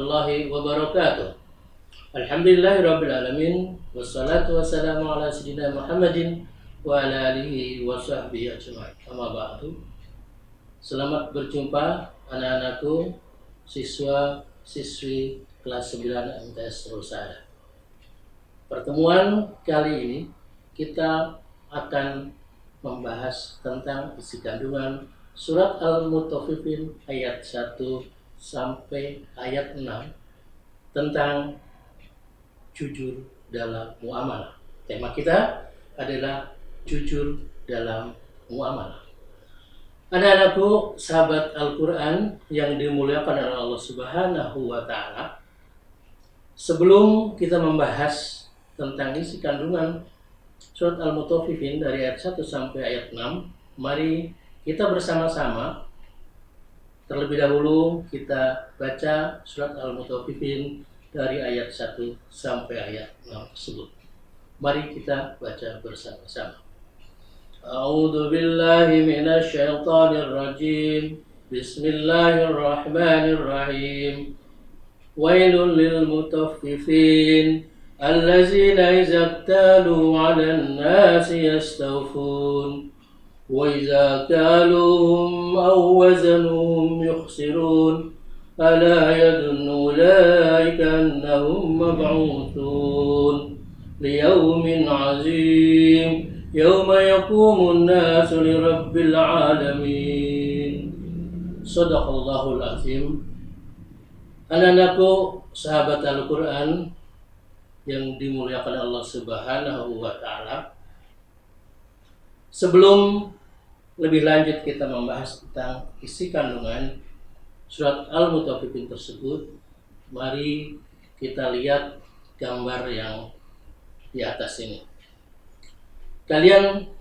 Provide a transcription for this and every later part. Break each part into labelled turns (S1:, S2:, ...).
S1: warahmatullahi wabarakatuh. Alhamdulillahirabbil alamin wassalatu wassalamu ala sayyidina Muhammadin wa ala alihi wa sahbihi ajma'in. Amma ba'du. Selamat berjumpa anak-anakku, siswa-siswi kelas 9 MTS Rusada. Pertemuan kali ini kita akan membahas tentang isi kandungan surat Al-Mutaffifin ayat 1 sampai ayat 6 tentang jujur dalam muamalah. Tema kita adalah jujur dalam muamalah. Anak-anakku, sahabat Al-Quran yang dimuliakan oleh Allah Subhanahu wa Ta'ala, sebelum kita membahas tentang isi kandungan surat Al-Mutaffifin dari ayat 1 sampai ayat 6, mari kita bersama-sama terlebih dahulu kita baca surat Al-Mutaffifin dari ayat 1 sampai ayat 6 tersebut. Mari kita baca bersama-sama. A'udzu billahi minasy syaithanir rajim. Bismillahirrahmanirrahim. Wailul lil mutaffifin allazina idza iktalu 'alan nasi yastawfun wa idza kaluhum aw wazanuhum yukhsirun ala yadunnu ulaika annahum mab'uthun liyawmin 'azim yawma yaqumun nasu lirabbil 'alamin. Shadaqallahul azim. Anak-anakku, sahabat Al-Quran yang dimuliakan Allah Subhanahu wa Ta'ala, sebelum lebih lanjut kita membahas tentang isi kandungan surat Al-Mutaffifin tersebut, mari kita lihat gambar yang di atas ini. Kalian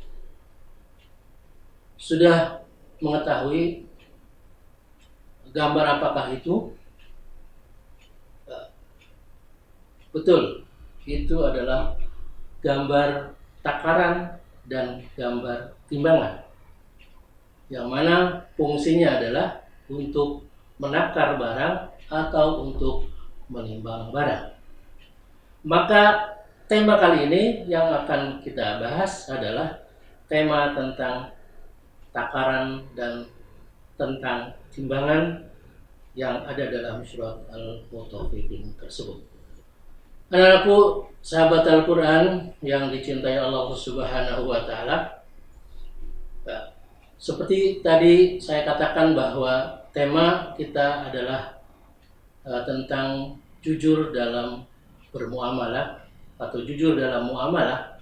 S1: sudah mengetahui gambar apakah itu? Betul, itu adalah gambar takaran dan gambar timbangan, yang mana fungsinya adalah untuk menakar barang atau untuk menimbang barang. Maka tema kali ini yang akan kita bahas adalah tema tentang takaran dan tentang timbangan yang ada dalam surat Al-Mutaffifin tersebut. Anak-anakku, sahabat Al-Quran yang dicintai Allah Subhanahu wa Ta'ala, seperti tadi saya katakan bahwa tema kita adalah tentang jujur dalam bermuamalah atau jujur dalam muamalah.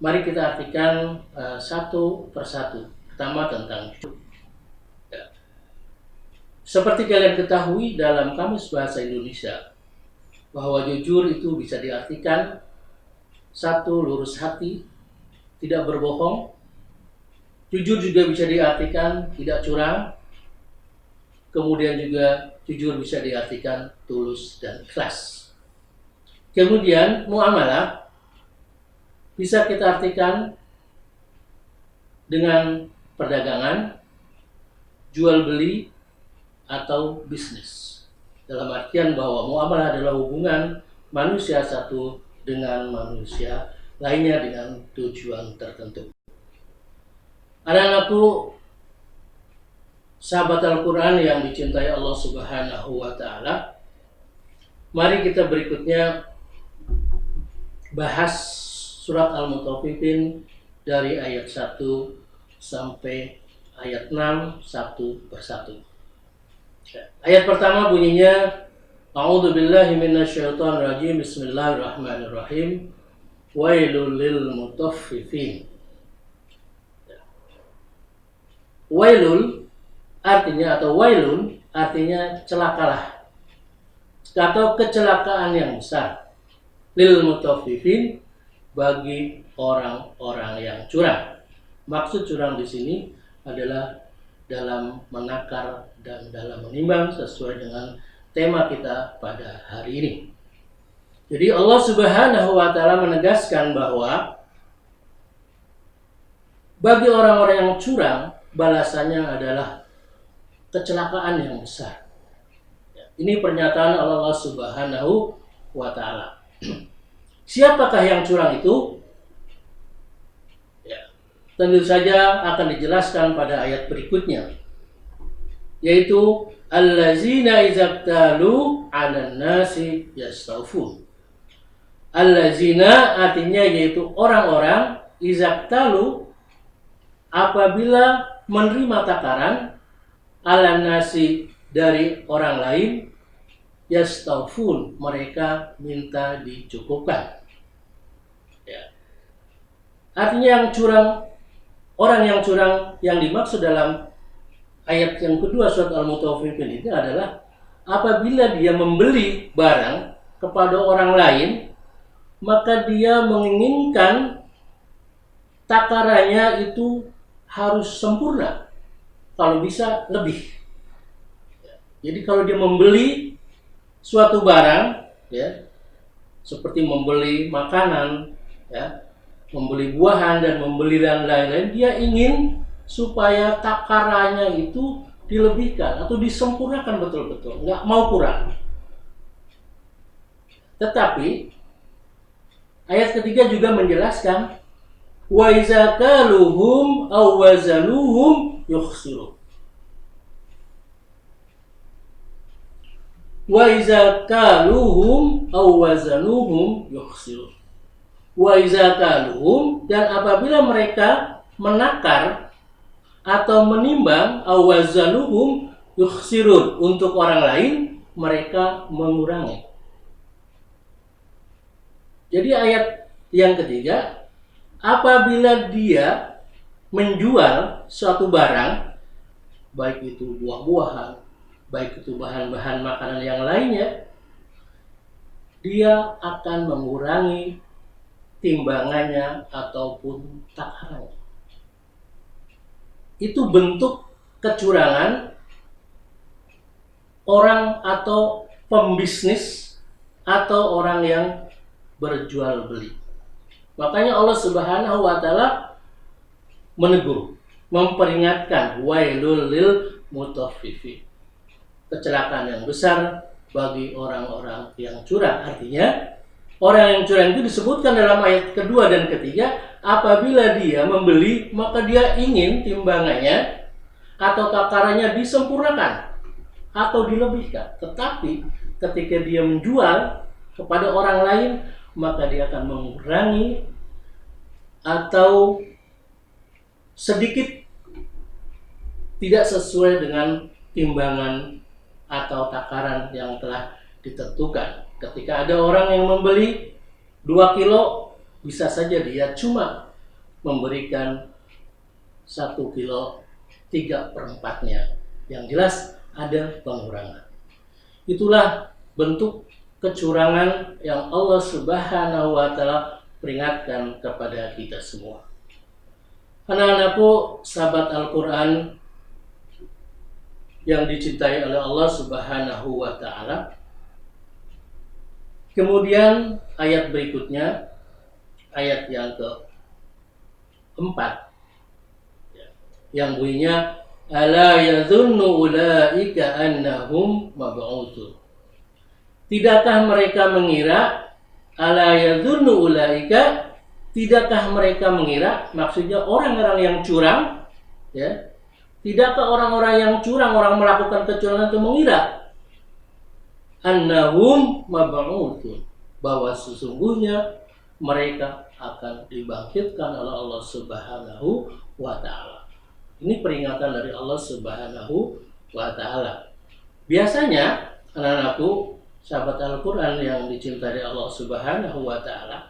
S1: Mari kita artikan satu persatu. Pertama tentang jujur. Seperti kalian ketahui dalam Kamus Bahasa Indonesia, bahwa jujur itu bisa diartikan satu, lurus hati, tidak berbohong. Jujur juga bisa diartikan tidak curang. Kemudian juga jujur bisa diartikan tulus dan ikhlas. Kemudian muamalah bisa kita artikan dengan perdagangan, jual beli, atau bisnis. Dalam artian bahwa muamalah adalah hubungan manusia satu dengan manusia lainnya dengan tujuan tertentu. Anak-anakku, sahabat Al-Quran yang dicintai Allah Subhanahu wa Ta'ala, mari kita berikutnya bahas surat Al-Mutaffifin dari ayat 1 sampai ayat 6 satu persatu. Ayat pertama bunyinya, A'udzu billahi minasy syaithanir rajim. Bismillahirrahmanirrahim. Wailul lil mutaffifin. Wailul artinya atau wailun artinya celakalah atau kecelakaan yang besar. Lil mutaffifin, bagi orang-orang yang curang. Maksud curang di sini adalah dalam menakar dan dalam menimbang sesuai dengan tema kita pada hari ini. Jadi Allah Subhanahu wa Ta'ala menegaskan bahwa bagi orang-orang yang curang, balasannya adalah kecelakaan yang besar. Ini pernyataan Allah Subhanahu wa Ta'ala. Siapakah yang curang itu? Ya, tentu saja akan dijelaskan pada ayat berikutnya, yaitu allazina izabtalu 'alan nasi yastawfun. Allazina artinya yaitu orang-orang, izabtalu apabila menerima takaran, 'alan nasi dari orang lain, yastawfun mereka minta dicukupkan. Ya. Artinya yang curang, orang yang curang yang dimaksud dalam ayat yang kedua surat Al-Mutaffifin itu adalah apabila dia membeli barang kepada orang lain, maka dia menginginkan takarannya itu harus sempurna, kalau bisa lebih. Jadi kalau dia membeli suatu barang, ya, seperti membeli makanan, ya, membeli buahan dan membeli dan lain-lain, dia ingin supaya takarannya itu dilebihkan atau disempurnakan betul-betul, nggak mau kurang. Tetapi ayat ketiga juga menjelaskan wa iza kaluhum aw wazanuhum yukhsiru. Wa iza kaluhum aw wazanuhum yukhsiru. Wa iza kaluhum, dan apabila mereka menakar atau menimbang, aw wazanuhum yukhsirun, untuk orang lain mereka mengurangi. Jadi ayat yang ketiga, apabila dia menjual suatu barang, baik itu buah-buahan, baik itu bahan-bahan makanan yang lainnya, dia akan mengurangi timbangannya ataupun takarannya. Itu bentuk kecurangan orang atau pembisnis atau orang yang berjual beli. Makanya Allah Subhanahu wa Ta'ala menegur, memperingatkan, wailul lil mutaffifin, kecelakaan yang besar bagi orang-orang yang curang. Artinya orang yang curang itu disebutkan dalam ayat kedua dan ketiga, apabila dia membeli maka dia ingin timbangannya atau takarannya disempurnakan atau dilebihkan. Tetapi ketika dia menjual kepada orang lain, maka dia akan mengurangi atau sedikit tidak sesuai dengan timbangan atau takaran yang telah ditentukan. Ketika ada orang yang membeli 2 kilo, bisa saja dia cuma memberikan 1 kilo 3/4-nya. Yang jelas ada pengurangan. Itulah bentuk kecurangan yang Allah Subhanahu wa Ta'ala peringatkan kepada kita semua. Anak-anakku, sahabat Al-Quran yang dicintai oleh Allah Subhanahu wa Ta'ala. Kemudian ayat berikutnya, ayat yang keempat, yang bunyinya ala yadhunnu ulaika annahum mab'utsun. Tidakkah mereka mengira, ala yadhunnu ulaika, tidakkah mereka mengira, maksudnya orang-orang yang curang, ya. Tidakkah orang-orang yang curang, orang melakukan kecurangan itu mengira annahum mab'utsun, bahwa sesungguhnya mereka akan dibangkitkan oleh Allah Subhanahu wa Ta'ala. Ini peringatan dari Allah Subhanahu wa Ta'ala. Biasanya anak-anakku, sahabat Al-Quran yang dicintai Allah Subhanahu wa Ta'ala,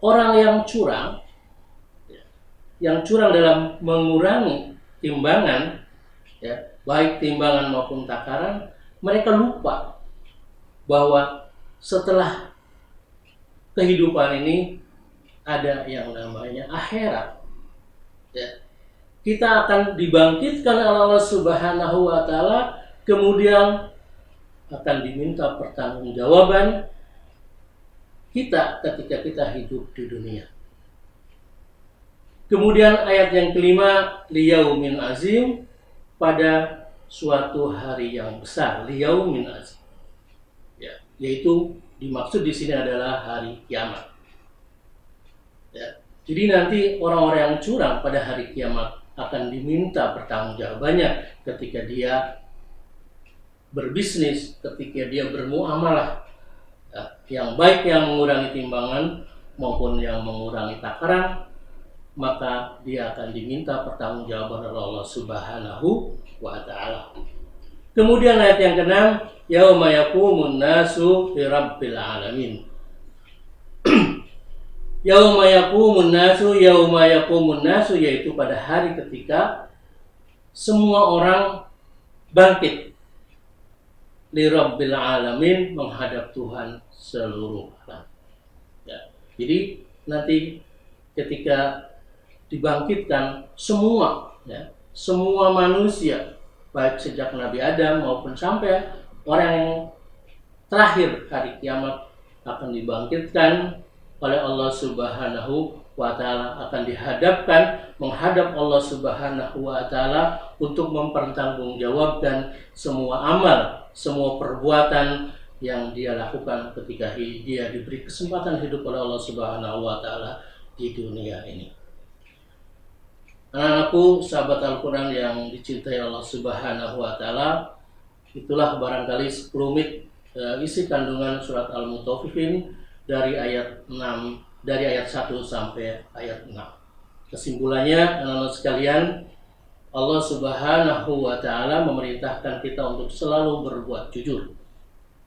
S1: orang yang curang dalam mengurangi timbangan, ya, baik timbangan maupun takaran, mereka lupa bahwa setelah kehidupan ini ada yang namanya akhirat. Ya. Kita akan dibangkitkan oleh Allah Subhanahu wa Ta'ala, kemudian akan diminta pertanggungjawaban kita ketika kita hidup di dunia. Kemudian ayat yang kelima, liyaumin azim, pada suatu hari yang besar, liyaumin azim. yaitu dimaksud di sini adalah hari kiamat. Ya. Jadi nanti orang-orang yang curang pada hari kiamat akan diminta pertanggungjawabannya ketika dia berbisnis, ketika dia bermuamalah, ya, yang baik yang mengurangi timbangan maupun yang mengurangi takaran, maka dia akan diminta pertanggungjawaban oleh Allah Subhanahu wa Ta'ala. Kemudian ayat yang ke-6, yauma yaqumun nasu li rabbil alamin. Yauma yaqumun nasu, yaitu pada hari ketika semua orang bangkit li rabbil alamin, menghadap Tuhan seluruh alam. Ya. Jadi nanti ketika dibangkitkan semua, ya, semua manusia, baik sejak Nabi Adam maupun sampai orang yang terakhir hari kiamat, akan dibangkitkan oleh Allah Subhanahu wa Ta'ala, akan dihadapkan menghadap Allah Subhanahu wa Ta'ala untuk mempertanggungjawabkan semua amal, semua perbuatan yang dia lakukan ketika dia diberi kesempatan hidup oleh Allah Subhanahu wa Ta'ala di dunia ini. Anak-anakku, sahabat Al-Quran yang dicintai Allah Subhanahu wa Ta'ala, itulah barangkali 10 menit isi kandungan surat Al-Mutaffifin dari ayat 1 sampai ayat 6. Kesimpulannya, anak-anak sekalian, Allah Subhanahu wa Ta'ala memerintahkan kita untuk selalu berbuat jujur,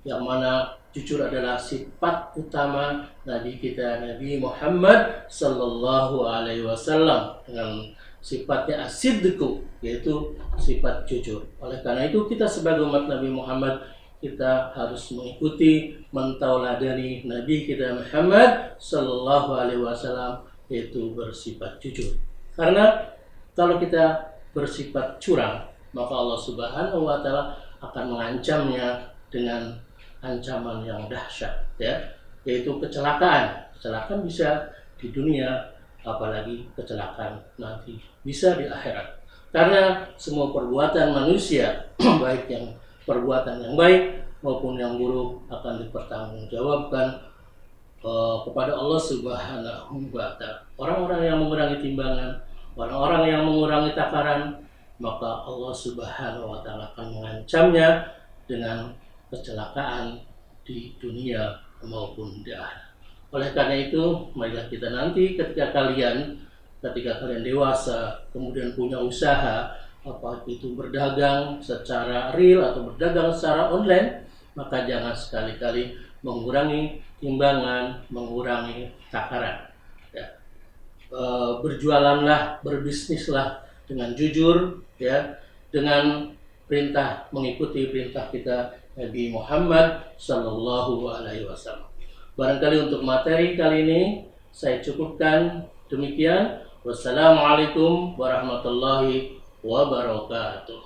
S1: yang mana jujur adalah sifat utama Nabi kita, Nabi Muhammad sallallahu alaihi wasallam, dengan sifatnya as-sidqu, yaitu sifat jujur. Oleh karena itu kita sebagai umat Nabi Muhammad, kita harus mengikuti, mentauladani Nabi kita Muhammad sallallahu alaihi wasallam, yaitu bersifat jujur. Karena kalau kita bersifat curang, maka Allah Subhanahu wa Ta'ala akan mengancamnya dengan ancaman yang dahsyat, ya, yaitu kecelakaan. Kecelakaan bisa di dunia, apalagi kecelakaan nanti bisa di akhirat. Karena semua perbuatan manusia, baik yang perbuatan yang baik maupun yang buruk, akan dipertanggungjawabkan kepada Allah Subhanahu wa Ta'ala. Orang-orang yang mengurangi timbangan, orang-orang yang mengurangi takaran, maka Allah Subhanahu wa Ta'ala akan mengancamnya dengan kecelakaan di dunia maupun di akhirat. Oleh karena itu, marilah kita nanti ketika kalian dewasa, kemudian punya usaha, apa itu berdagang secara real atau berdagang secara online, maka jangan sekali-kali mengurangi timbangan, mengurangi takaran. Ya. Berjualanlah, berbisnislah dengan jujur, ya, dengan mengikuti perintah kita Nabi Muhammad sallallahu alaihi wasallam. Barangkali untuk materi kali ini saya cukupkan demikian. Wassalamualaikum warahmatullahi wabarakatuh.